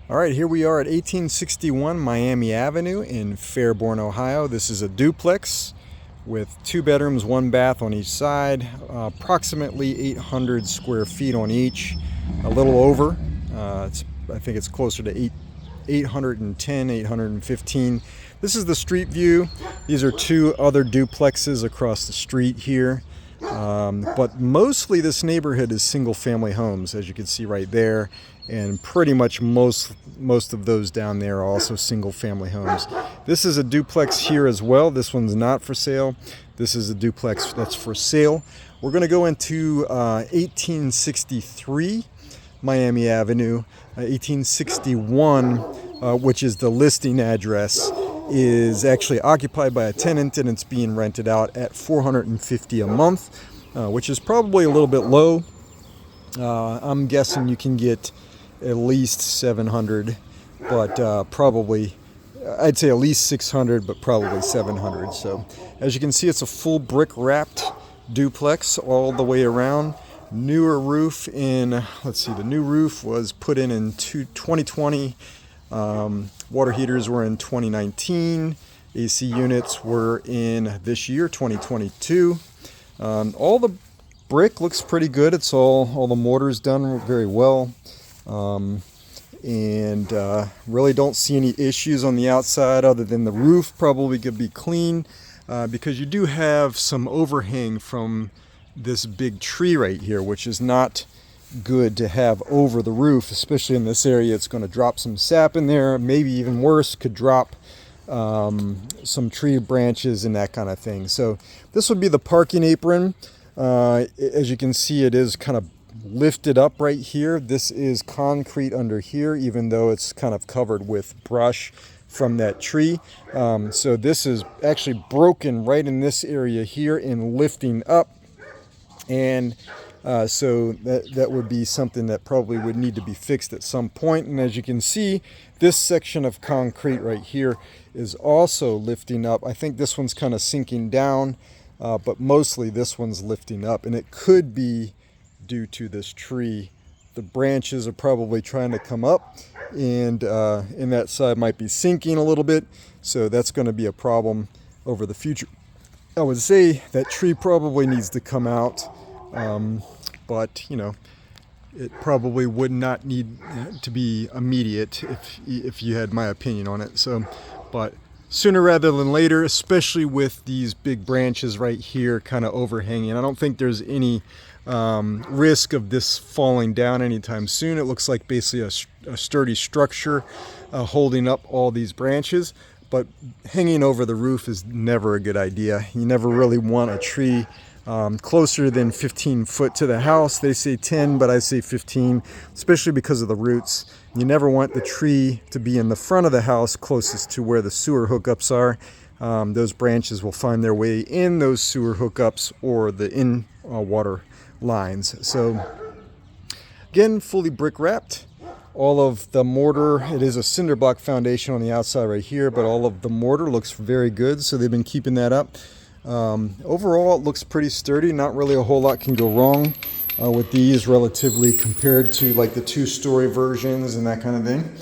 All right, here we are at 1861 Miami Avenue in Fairborn, Ohio. This is a duplex with 2 bedrooms, 1 bath on each side, approximately 800 square feet on each, a little over. I think it's closer to 810, 815. This is the street view. These are 2 other duplexes across the street here. But mostly this neighborhood is single family homes, as you can see right there, and pretty much most of those down there are also single family homes. This is a duplex here as well. This one's not for sale. This is a duplex that's for sale. We're going to go into 1863 Miami Avenue. 1861, which is the listing address, is actually occupied by a tenant, and it's being rented out at $450 a month, which is probably a little bit low. I'm guessing you can get at least 700, but probably, I'd say at least 600, but probably 700. So as you can see, it's a full brick wrapped duplex all the way around. Newer roof in, let's see, the new roof was put in 2020. Water heaters were in 2019. AC units were in this year, 2022. All the brick looks pretty good. It's all the mortar's done very well. Really don't see any issues on the outside other than the roof probably could be clean, because you do have some overhang from this big tree right here, which is not good to have over the roof, especially in this area. It's going to drop some sap in there, maybe even worse, could drop some tree branches and that kind of thing. So this would be the parking apron. As you can see, it is kind of lifted up right here. This is concrete under here, even though it's kind of covered with brush from that tree. So this is actually broken right in this area here and lifting up. And so that would be something that probably would need to be fixed at some point. And as you can see, this section of concrete right here is also lifting up. I think this one's kind of sinking down, but mostly this one's lifting up. And it could be due to this tree. The branches are probably trying to come up, and that side might be sinking a little bit. So that's going to be a problem over the future. I would say that tree probably needs to come out, but you know, it probably would not need to be immediate if you had my opinion on it. So, but sooner rather than later, especially with these big branches right here kind of overhanging. I don't think there's any risk of this falling down anytime soon. It looks like basically a sturdy structure holding up all these branches. But hanging over the roof is never a good idea. You never really want a tree closer than 15 foot to the house. They say 10, but I say 15, especially because of the roots. You never want the tree to be in the front of the house closest to where the sewer hookups are. Those branches will find their way in those sewer hookups or the water lines. So again, fully brick wrapped. All of the mortar, it is a cinder block foundation on the outside right here, but all of the mortar looks very good, so they've been keeping that up. Overall, it looks pretty sturdy. Not really a whole lot can go wrong with these relatively compared to like the 2-story versions and that kind of thing.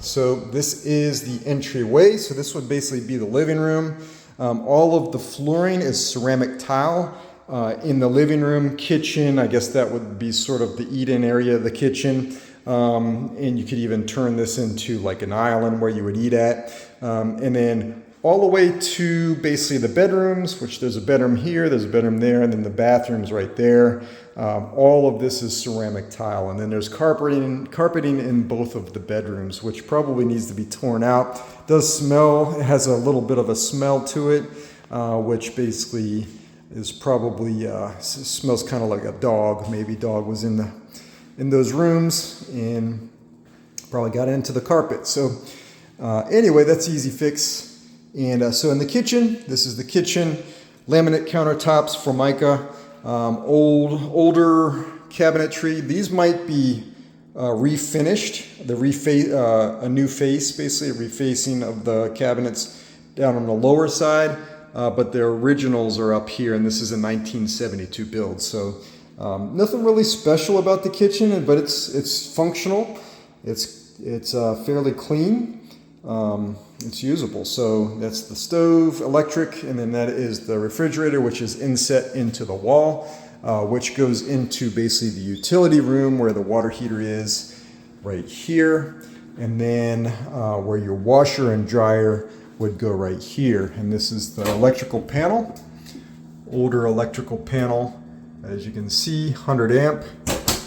So this is the entryway. So this would basically be the living room. All of the flooring is ceramic tile. In the living room, kitchen, I guess that would be sort of the eat-in area of the kitchen. And you could even turn this into like an island where you would eat at. And then all the way to basically the bedrooms, which there's a bedroom here, there's a bedroom there, and then the bathrooms right there. All of this is ceramic tile. And then there's carpeting in both of the bedrooms, which probably needs to be torn out. It does smell, it has a little bit of a smell to it, which basically is probably smells kind of like a dog. Maybe dog was in those rooms and probably got into the carpet. So anyway, that's easy fix. And so in the kitchen, this is the kitchen. Laminate countertops, Formica, older cabinetry. These might be refinished. A new face, basically a refacing of the cabinets down on the lower side. But their originals are up here, and this is a 1972 build. So nothing really special about the kitchen, but it's functional. It's it's fairly clean. It's usable. So that's the stove, electric, and then that is the refrigerator, which is inset into the wall, which goes into basically the utility room where the water heater is right here. And then where your washer and dryer would go right here. And this is the electrical panel, older electrical panel. As you can see, 100 amp, a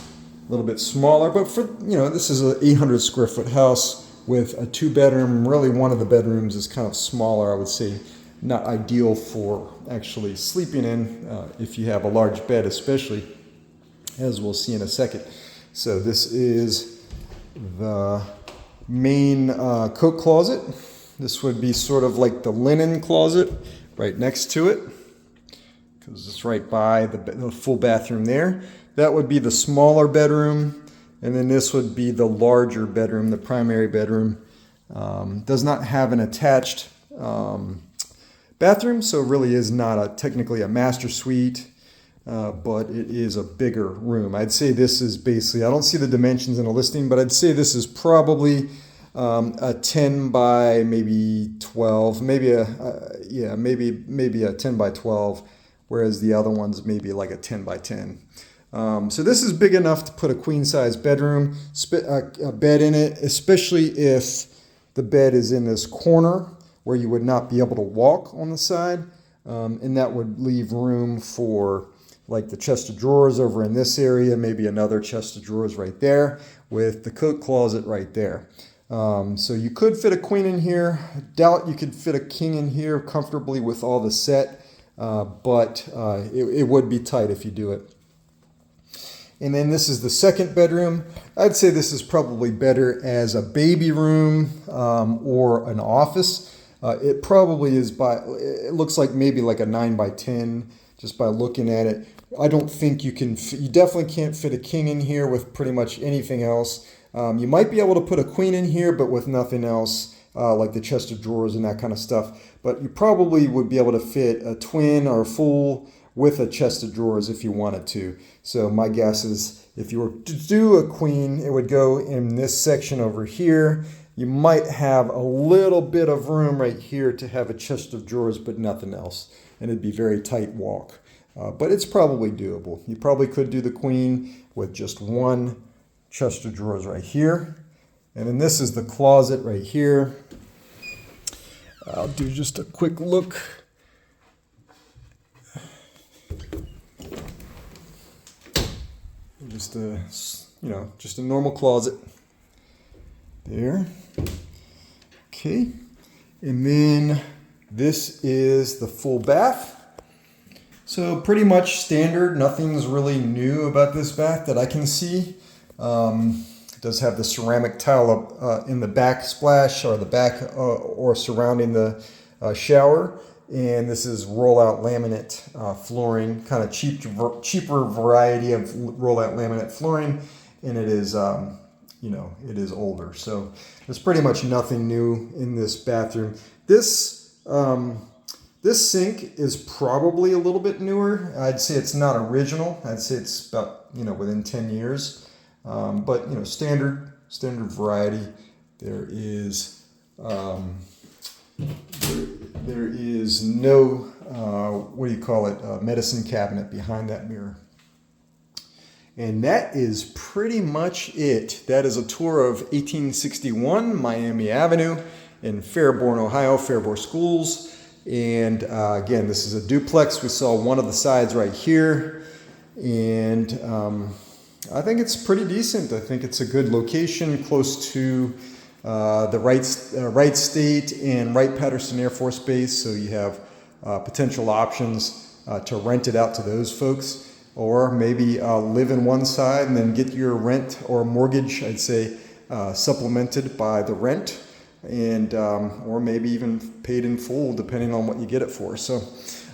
little bit smaller, but for, this is an 800 square foot house with a 2-bedroom. Really, one of the bedrooms is kind of smaller, I would say, not ideal for actually sleeping in if you have a large bed, especially, as we'll see in a second. So this is the main coat closet. This would be sort of like the linen closet right next to it, because it's right by the full bathroom there. That would be the smaller bedroom, and then this would be the larger bedroom, the primary bedroom. Does not have an attached bathroom, so it really is not technically a master suite, but it is a bigger room. I'd say this is basically, I don't see the dimensions in the listing, but I'd say this is probably a 10 by maybe 12, maybe a 10 by 12, whereas the other one's maybe like a 10 by 10. So this is big enough to put a queen size bedroom, a bed in it, especially if the bed is in this corner where you would not be able to walk on the side. And that would leave room for like the chest of drawers over in this area, maybe another chest of drawers right there with the coat closet right there. So you could fit a queen in here. I doubt you could fit a king in here comfortably with all the set, but it would be tight if you do it. And then this is the second bedroom. I'd say this is probably better as a baby room or an office. It probably is it looks like maybe like a 9 by 10 just by looking at it. I don't think you definitely can't fit a king in here with pretty much anything else. You might be able to put a queen in here, but with nothing else, like the chest of drawers and that kind of stuff. But you probably would be able to fit a twin or a full with a chest of drawers if you wanted to. So my guess is if you were to do a queen, it would go in this section over here. You might have a little bit of room right here to have a chest of drawers, but nothing else. And it'd be very tight walk. But it's probably doable. You probably could do the queen with just one chest of drawers right here. And then this is the closet right here. I'll do just a quick look. Just a normal closet there. Okay. And then this is the full bath. So pretty much standard. Nothing's really new about this bath that I can see. It does have the ceramic tile in the backsplash or the back or surrounding the shower. And this is rollout laminate flooring, kind of cheaper variety of rollout laminate flooring. And it is, it is older. So there's pretty much nothing new in this bathroom. This sink is probably a little bit newer. I'd say it's not original. I'd say it's about, within 10 years. But, standard variety. There is no, medicine cabinet behind that mirror. And that is pretty much it. That is a tour of 1861 Miami Avenue in Fairborn, Ohio, Fairborn Schools. And again, this is a duplex. We saw one of the sides right here. And I think it's pretty decent. I think it's a good location, close to the Wright State and Wright-Patterson Air Force Base. So you have potential options to rent it out to those folks. Or maybe live in one side and then get your rent or mortgage, I'd say, supplemented by the rent, and or maybe even paid in full, depending on what you get it for. So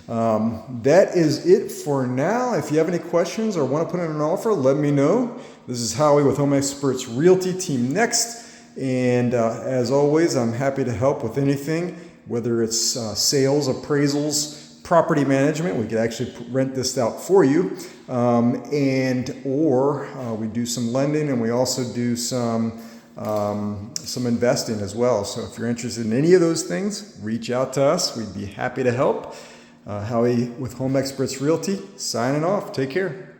that is it for now. If you have any questions or want to put in an offer, let me know. This is Howie with Home Experts Realty Team Next. And as always, I'm happy to help with anything, whether it's sales, appraisals, property management. We could actually rent this out for you, or we do some lending, and we also do some some investing as well. So if you're interested in any of those things, reach out to us. We'd be happy to help. Howie with Home Experts Realty, signing off. Take care.